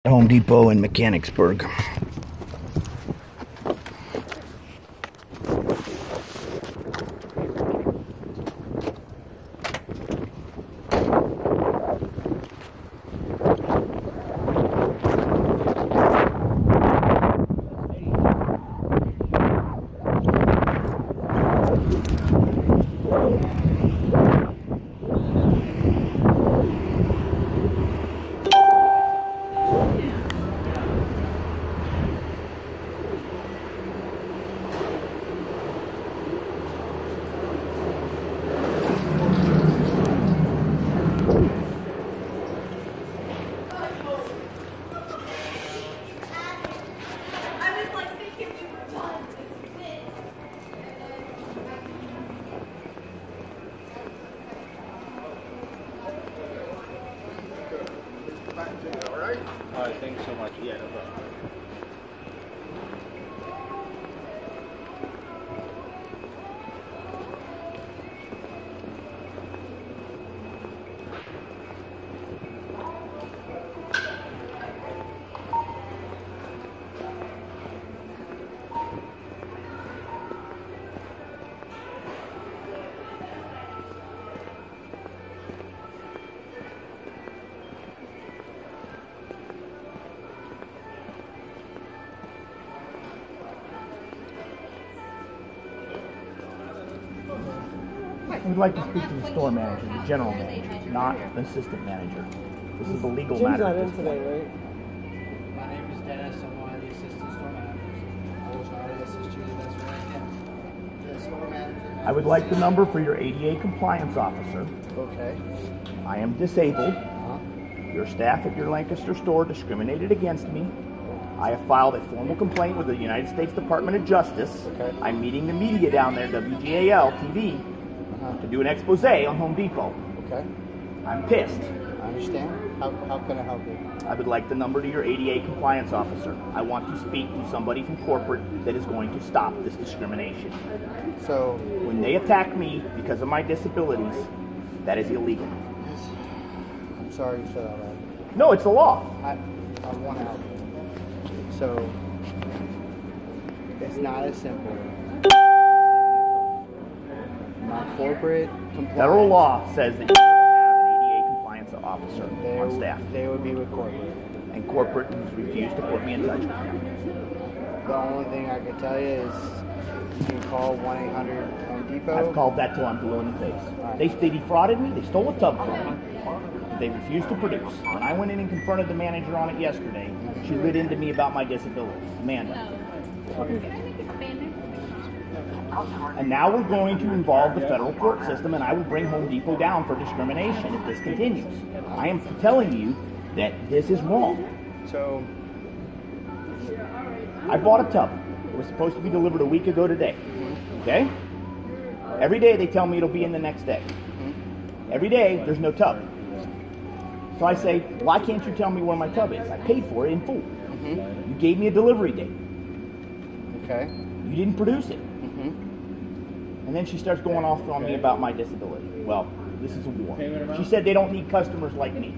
Home Depot in Mechanicsburg. All right, thanks so much. Yeah, no problem. I would like to speak to the store manager, the general manager, not the assistant manager. This is a legal matter. Jim's not in today, right? My name is Dennis. I'm one of the assistant store managers. I will try to assist you the best way I can. The store manager. I would like the number for your ADA compliance officer. Okay. I am disabled. Your staff at your Lancaster store discriminated against me. I have filed a formal complaint with the United States Department of Justice. Okay. I'm meeting the media down there, WGAL TV, to do an expose on Home Depot. Okay. I'm pissed. I understand. How can I help you? I would like the number to your ADA compliance officer. I want to speak to somebody from corporate that is going to stop this discrimination. So, When they attack me because of my disabilities, that is illegal. I'm sorry you feel that way. No, it's the law. I want to help you. So, it's not as simple. Not corporate compliance. Federal law says that you have an ADA compliance officer on staff. They would be with corporate. And corporate has refused to put me in touch with them. The only thing I can tell you is you can call 1-800 Home Depot. I've called that till I'm blue in the face. They defrauded me. They stole a tub from me. They refused to produce. When I went in and confronted the manager on it yesterday, she lit into me about my disability. Amanda. And now we're going to involve the federal court system, and I will bring Home Depot down for discrimination if this continues. I am telling you that this is wrong. So, I bought a tub. It was supposed to be delivered a week ago today. Okay? Every day they tell me it'll be in the next day. Every day there's no tub. So I say, why can't you tell me where my tub is? I paid for it in full. You gave me a delivery date. okay. You didn't produce it. And then she starts going off on me about my disability. Well, this is a war. She said they don't need customers like me.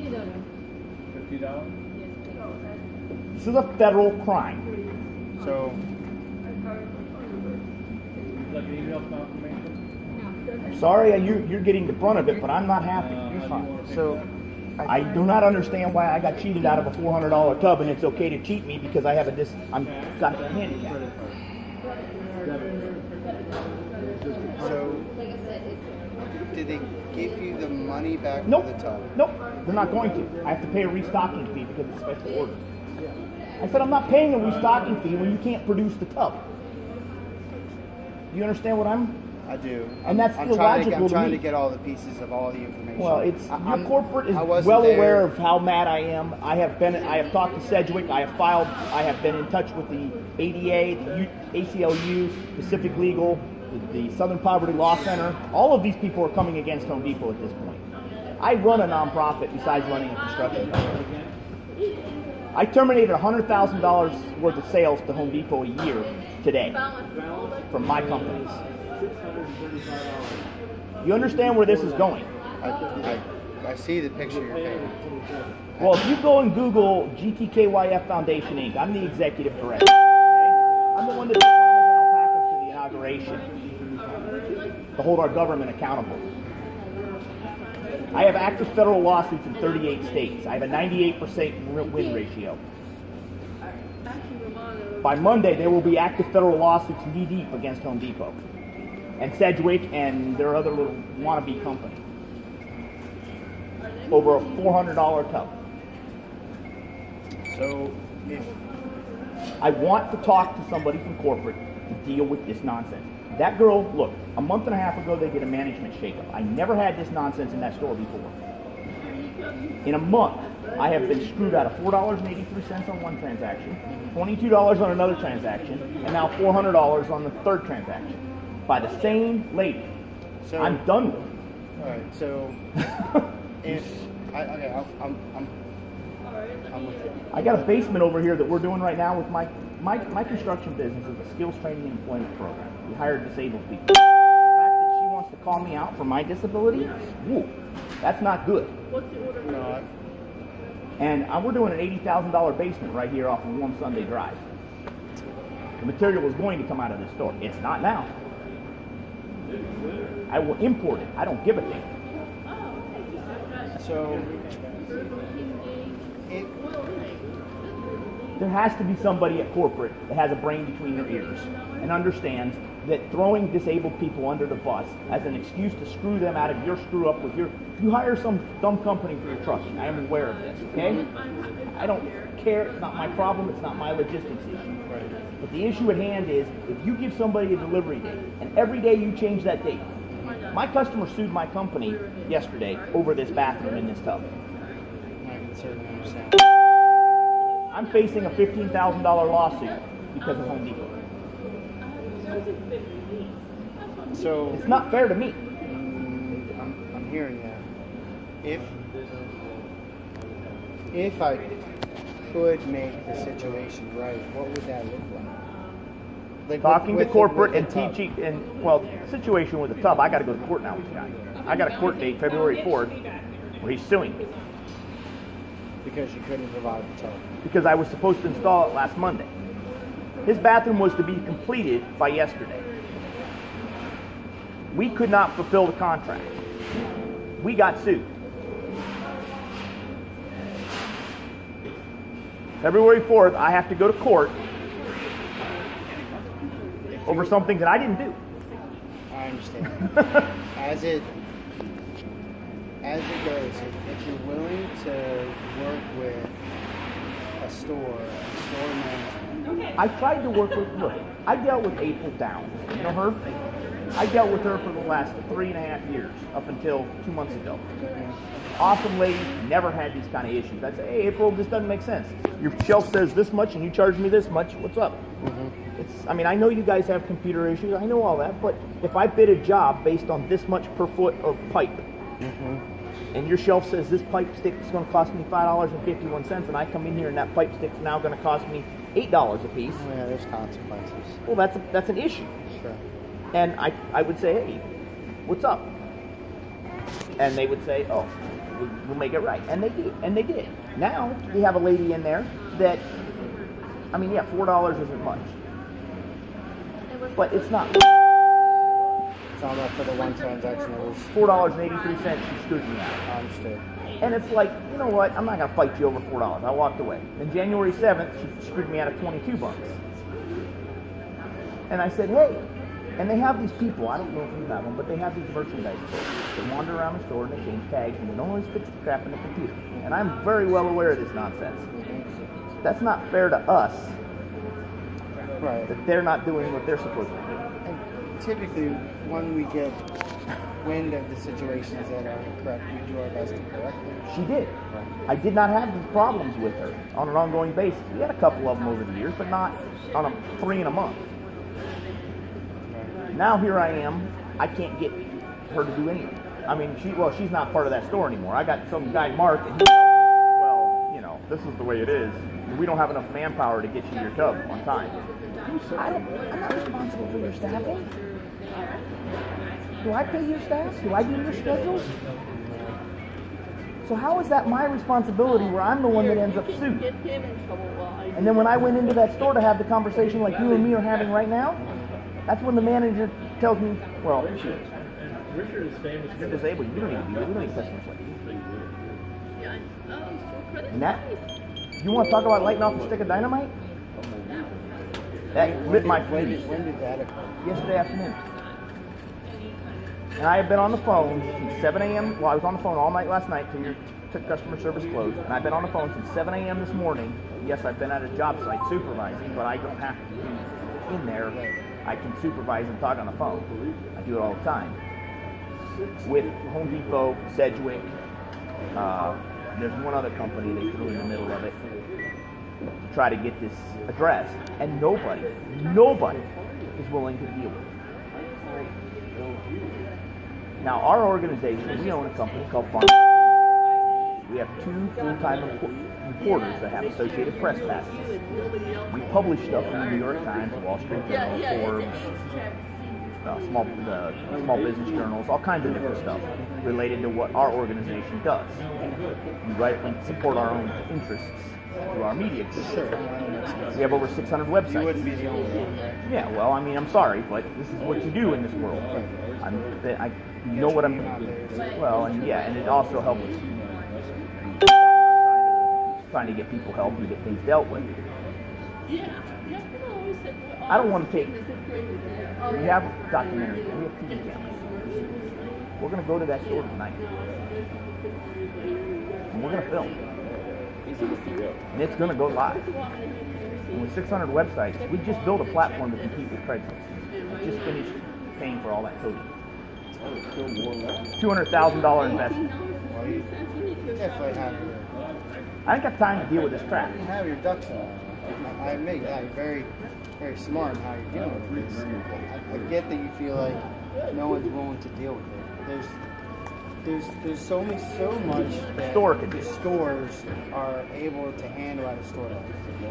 $50? This is a federal crime. So, Like an email confirmation? I'm sorry you're getting the brunt of it, but I'm not happy. you're fine. So, I do not understand why I got cheated out of a $400 tub, and it's okay to cheat me because I have I'm got a handicap. So, did they give you the money back Nope. for the tub? Nope. They're not going to. I have to pay a restocking fee because it's a special order. I said I'm not paying a restocking fee when you can't produce the tub. You understand what I do. And that's I'm illogical to trying me. to get all the pieces of all the information. Well, it's your corporate is I wasn't well there. aware of how mad I am. I have talked to Sedgwick. I have been in touch with the ADA, the ACLU, Pacific Legal, the Southern Poverty Law Center. All of these people are coming against Home Depot at this point. I run a nonprofit besides running a construction company. I terminated $100,000 worth of sales to Home Depot a year today from my companies. You understand where this is going? I see the picture you're painting. Well, if you go and Google GTKYF Foundation Inc., I'm the executive director. Okay? I'm the one that took Llamas and alpacas to the inauguration to hold our government accountable. I have active federal lawsuits in 38 states. I have a 98% win ratio. By Monday, there will be active federal lawsuits knee-deep against Home Depot and Sedgwick and their other little wannabe company over a $400 tub. So, if I want to talk to somebody from corporate to deal with this nonsense. That girl, look, a month and a half ago they did a management shakeup. I never had this nonsense in that store before. In a month, I have been screwed out of $4.83 on one transaction, $22 on another transaction, and now $400 on the third transaction by the same lady. so, I'm done with it. all right. So, if I'm with you. I got a basement over here that we're doing right now with my construction business is a skills training and employment program. We hire disabled people. The fact that she wants to call me out for my disability, whoa, that's not good. No, And we're doing an $80,000 basement right here off of Warm Sunday Drive. The material is going to come out of this store. It's not now. I will import it. I don't give a damn. so There has to be somebody at corporate that has a brain between their ears and understands that throwing disabled people under the bus as an excuse to screw them out of your screw up with you hire some dumb company for your truck. I am aware of this, okay? I don't care. It's not my problem. It's not my logistics issue. But the issue at hand is if you give somebody a delivery date and every day you change that date. My customer sued my company yesterday over this bathroom in this tub. I can certainly understand. I'm facing a $15,000 lawsuit because of Home Depot. So, It's not fair to me. I'm hearing that. If I could make the situation right, what would that look like? Talking to corporate and with the tub. teaching, and well, the situation with the tub, I got to go to court now with the guy. I got a court date February 4th where he's suing me Because you couldn't provide the tub. because I was supposed to install it last Monday. His bathroom was to be completed by yesterday. We could not fulfill the contract. We got sued. February 4th, I have to go to court over something that I didn't do. I understand. As it goes, if you're willing to work with a store manager. I tried to work with, look, I dealt with April Downs. You know her? I dealt with her for the last 3.5 years, up until 2 months ago. Awesome lady, never had these kind of issues. I'd say, hey, April, this doesn't make sense. Your shelf says this much and you charge me this much. What's up? I mean, I know you guys have computer issues. I know all that. But if I bid a job based on this much per foot of pipe, and your shelf says this pipe stick is going to cost me $5.51, and I come in here and that pipe stick's now going to cost me $8 a piece. Oh, yeah, there's consequences. Well, that's an issue. Sure. And I would say, hey, what's up? And they would say, oh, we'll make it right. And they did. And they did. Now we have a lady in there that, I mean, yeah, $4 isn't much. But it's not. It's not enough for the one transaction. It was $4.83, she screwed me out. I understood. And it's like, you know what, I'm not going to fight you over $4. I walked away. Then January 7th, she screwed me out of $22. And I said, hey, and they have these people, I don't know if you have them, but they have these merchandise stores. They wander around the store and they change tags and they don't always fix the crap in the computer. And I'm very well aware of this nonsense. That's not fair to us. Right. That they're not doing what they're supposed to do. And typically, when we get wind of the situations that are incorrect, we do our best to correct them. She did. I did not have these problems with her on an ongoing basis. We had a couple of them over the years, but not on 3 in a month. Right. Now here I am. I can't get her to do anything. I mean, she's not part of that store anymore. I got some guy, Mark, and he tells me, well, you know, this is the way it is. We don't have enough manpower to get you your tub on time. I'm not responsible for your staffing. Do I pay your staff? Do I do your schedules? So how is that my responsibility where I'm the one that ends up sued? Get him in trouble while I And then when I went into that store to have the conversation like you and me are having right now, that's when the manager tells me, well, Richard is famous. you're disabled. You don't need to be here. We don't need customers like you. Yeah, store credit. And that, you want to talk about lighting off a stick of dynamite? That lit my fuse When did that occur? yesterday afternoon. And I have been on the phone since 7 a.m. Well, I was on the phone all night last night till your customer service closed. And I've been on the phone since 7 a.m. this morning. Yes, I've been at a job site supervising, but I don't have to be in there. I can supervise and talk on the phone. I do it all the time. With Home Depot, Sedgwick, there's one other company they threw in the middle of it to try to get this addressed, and nobody is willing to deal with it. Now, our organization, we own a company called Farm. We have 2 full-time reporters that have Associated Press passes. We publish stuff in the New York Times, Wall Street Journal, Forbes, small business journals, all kinds of different stuff related to what our organization does. We rightly support our own interests through our media. Sure. We have over 600 websites. You wouldn't be the only one, right? Yeah, well, I mean, I'm sorry, but this is what you do in this world. You know what I'm. Well, and yeah, and it also helps trying to get people help and get things dealt with. I don't want to take. We have documentaries. We have TV cameras. We're going to go to that store tonight, and we're going to film. And it's going to go live. And with 600 websites, we just built a platform to compete with Craigslist. We just finished paying for all that coding. $200,000 investment. Well, you definitely have your, I ain't got time to deal with this crap. you have your ducks in a row. I admit that you're very, very smart in how you're dealing with this. I get that you feel like no one's willing to deal with it. There's so much that Store can do. stores are able to handle at a store level.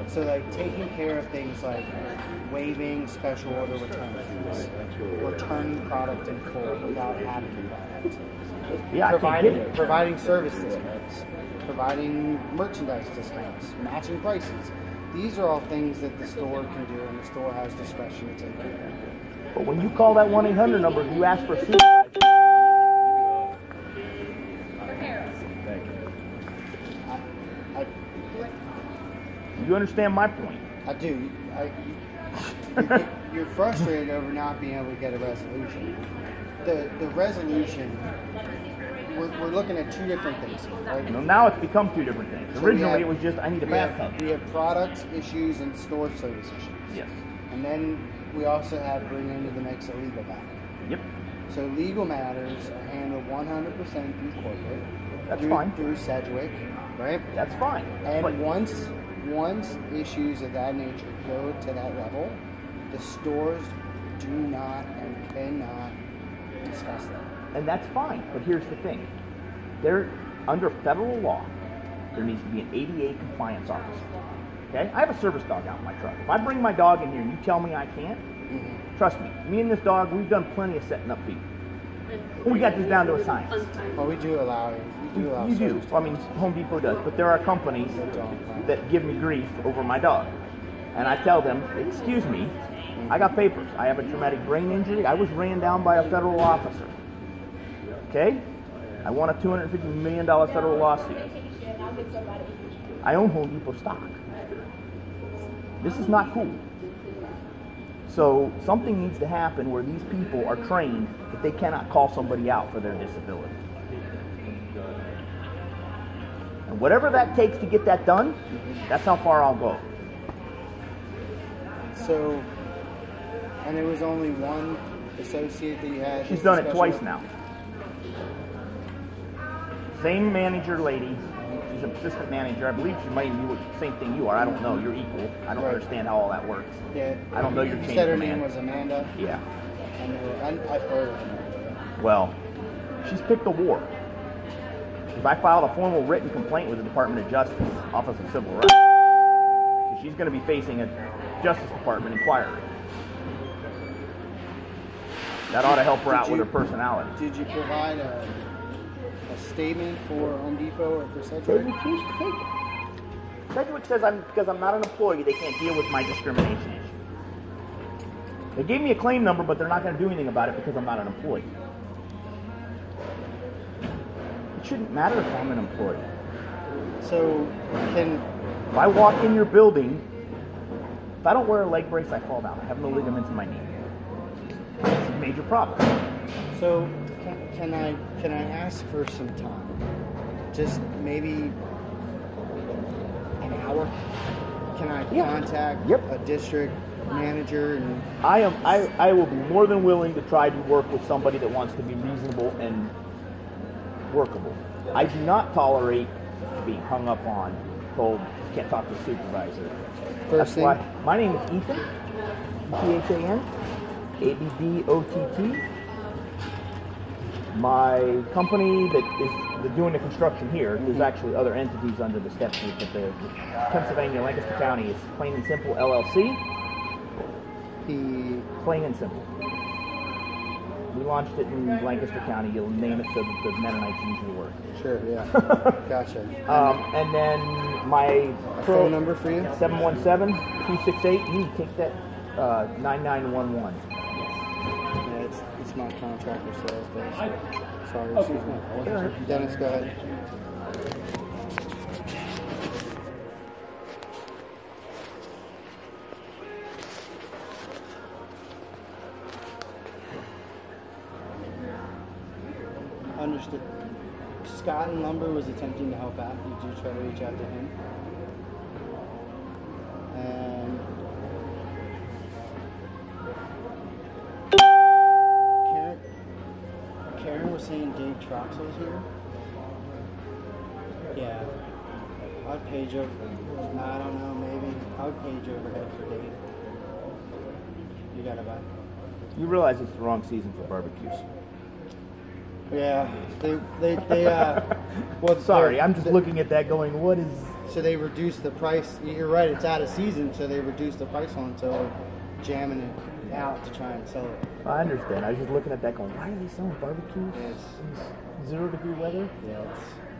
So like taking care of things like waiving special order return fees, returning product in full without having the product, Yeah, I can't get it. providing service discounts, providing merchandise discounts, matching prices. These are all things that the store can do, and the store has discretion to take care of. But when you call that 1-800 number, you ask for a supervisor. You understand my point? I do. You're frustrated over not being able to get a resolution. The resolution, we're looking at 2 different things here, right? You know, now it's become 2 different things. So Originally, it was just, I need a we bathtub. have product issues and store service issues. Yes. And then we also have bring into the mix a legal matter. Yep. So legal matters are handled 100% through corporate. That's fine. Through Sedgwick, right? That's fine. And But once issues of that nature go to that level, the stores do not and cannot discuss that. and that's fine. But here's the thing. Under federal law, there needs to be an ADA compliance officer. Okay? I have a service dog out in my truck. If I bring my dog in here and you tell me I can't, trust me and this dog, we've done plenty of setting up people. We got this down to a science. Well, we do allow You do. service I mean, Home Depot does. But there are companies that give me grief over my dog. And I tell them, excuse me, I got papers. I have a traumatic brain injury. I was ran down by a federal officer. Okay? I won a $250 million federal lawsuit. I own Home Depot stock. This is not cool. So something needs to happen where these people are trained that they cannot call somebody out for their disability. And whatever that takes to get that done, that's how far I'll go. So, and there was only one associate that you had? She's done it twice now. Same manager lady. She's an assistant manager. I believe she might do the same thing you are. I don't know. You're equal. I don't understand how all that works. Yeah. I don't know your You chain said of her name command. was Amanda? Yeah. I've heard of her. Well, she's picked a war. Because I filed a formal written complaint with the Department of Justice, Office of Civil Rights. So she's going to be facing a Justice Department inquiry. That ought to help her out with her personality. Did you provide a statement for Home Depot or for They Sedgwick? refuse to take it. Sedgwick says because I'm not an employee, they can't deal with my discrimination issue. They gave me a claim number, but they're not going to do anything about it because I'm not an employee. It shouldn't matter if I'm an employee. So can If I walk in your building, if I don't wear a leg brace, I fall down. I have no ligaments in my knee. It's a major problem. so can I ask for some time? Just maybe an hour? Can I contact a district manager and I will be more than willing to try to work with somebody that wants to be reasonable and workable. I do not tolerate being hung up on, told can't talk to the supervisor. That's why my name is Ethan, Ethan, Abbott. My company that is doing the construction here, there's actually other entities under the steps group, but the Pennsylvania Lancaster County is Plain and Simple LLC. Plain and Simple. We launched it in Lancaster County. You'll name it so that the Mennonites use your word. Sure, yeah. Gotcha. And then my phone number for you? 717-268. You can take that 9911. Yeah, it's my contractor sales day. So. Sorry, excuse me. Dennis, go ahead. Understood. Scott in Lumber was attempting to help out. Did you try to reach out to him? And Karen was saying Dave Troxel's here. Yeah. I'd page over. I don't know, maybe. I would page overhead for Dave. You got it, bud. You realize it's the wrong season for barbecues. Yeah, they well, sorry, I'm just looking at that going, what is... So they reduced the price. You're right, it's out of season, so they reduced the price on it, so they're jamming it out to try and sell it. I understand. I was just looking at that going, why are they selling barbecues in 0-degree weather? Yeah,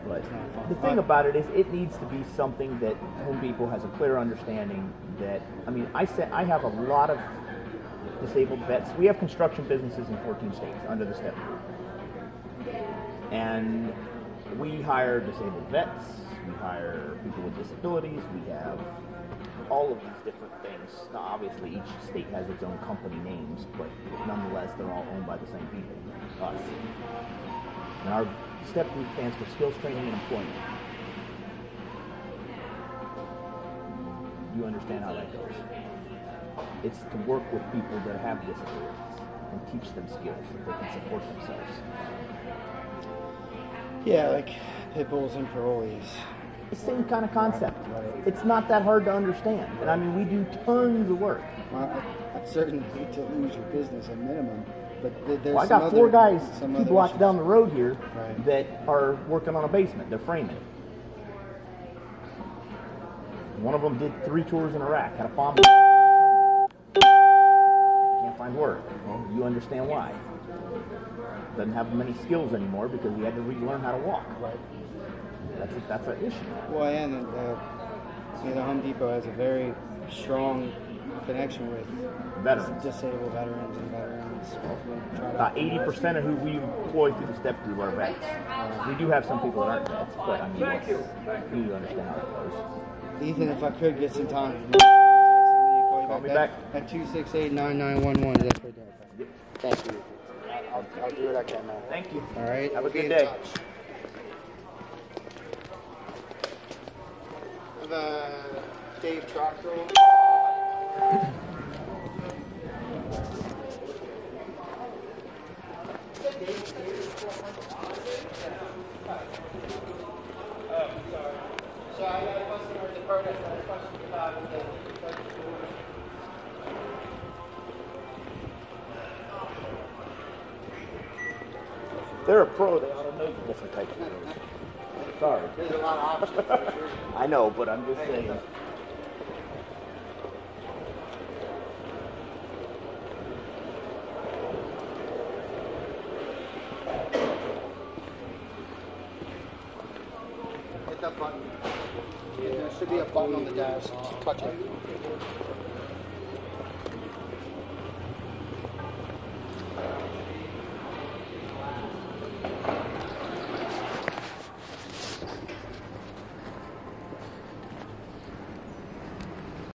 But it's not fun. the thing about it is it needs to be something that Home Depot has a clear understanding that, I mean, I have a lot of disabled vets. We have construction businesses in 14 states under the STEP group. And we hire disabled vets, we hire people with disabilities, we have all of these different things. Now, obviously, each state has its own company names, but nonetheless, they're all owned by the same people, us. And our STEP group stands for Skills Training and Employment. You understand how that goes. It's to work with people that have disabilities and teach them skills so they can support themselves. Yeah, like pit bulls and parolees. The same kind of concept. It's not that hard to understand. And I mean, we do tons of work. Well, I certainly hate to lose your business at minimum, but there's I got four guys 2 blocks issues. down the road here Right. that are working on a basement. They're framing it. One of them did 3 tours in Iraq, had a bomb. Can't find work. Well, you understand why. Doesn't have many skills anymore because he had to relearn how to walk. Right. That's an issue. Well, and the Home Depot has a very strong connection with Veterans. disabled veterans and veterans. About 80% of who we employ through the STEP group are vets. We do have some people that aren't vets, but I mean, you understand how it goes. Ethan, if I could get some time, call me back. at 268-9911. That's right there. Yep. Thank you. I'll do what I can, man. Thank you. All right. Have a We'll be good in day. touch. Dave Troxel. So I got a customer in the product that a question about the If they're a pro, they ought to know the different types of things. Sorry. There's a lot of options for sure. I know, but I'm just saying. button on the dash. Touch it.